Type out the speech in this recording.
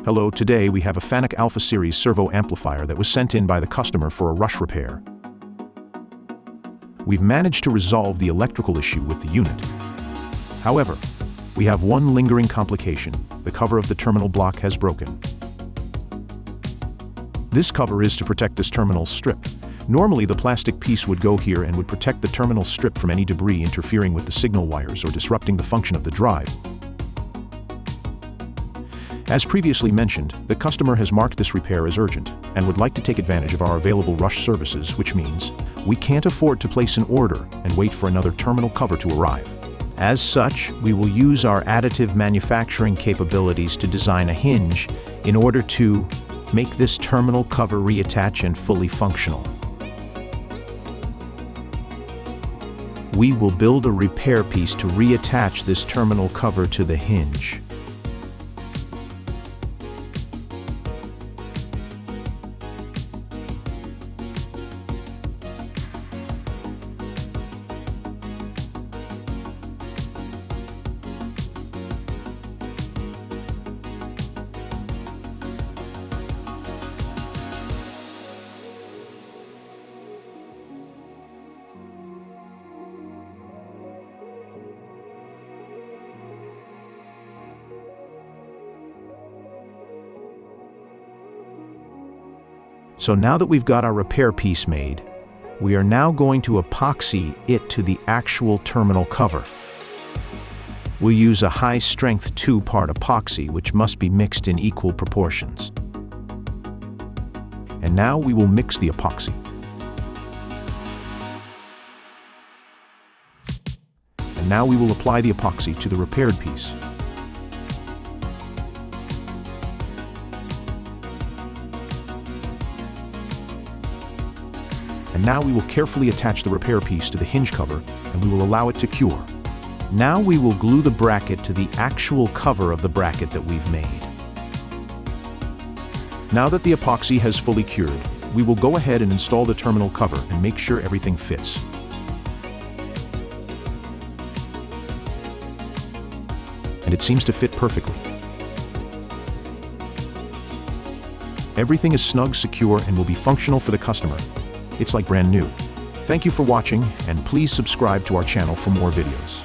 Hello, today we have a Fanuc Alpha Series servo amplifier that was sent in by the customer for a rush repair. We've managed to resolve the electrical issue with the unit. However, we have one lingering complication. The cover of the terminal block has broken. This cover is to protect this terminal strip. Normally, the plastic piece would go here and would protect the terminal strip from any debris interfering with the signal wires or disrupting the function of the drive. As previously mentioned, the customer has marked this repair as urgent and would like to take advantage of our available rush services, which means we can't afford to place an order and wait for another terminal cover to arrive. As such, we will use our additive manufacturing capabilities to design a hinge in order to make this terminal cover reattach and fully functional. We will build a repair piece to reattach this terminal cover to the hinge. So now that we've got our repair piece made, we are now going to epoxy it to the actual terminal cover. We'll use a high-strength 2-part epoxy, which must be mixed in equal proportions. And now we will mix the epoxy. And now we will apply the epoxy to the repaired piece. And now we will carefully attach the repair piece to the hinge cover, and we will allow it to cure. Now we will glue the bracket to the actual cover of the bracket that we've made. Now that the epoxy has fully cured, we will go ahead and install the terminal cover and make sure everything fits. And it seems to fit perfectly. Everything is snug, secure, and will be functional for the customer. It's like brand new. Thank you for watching, and please subscribe to our channel for more videos.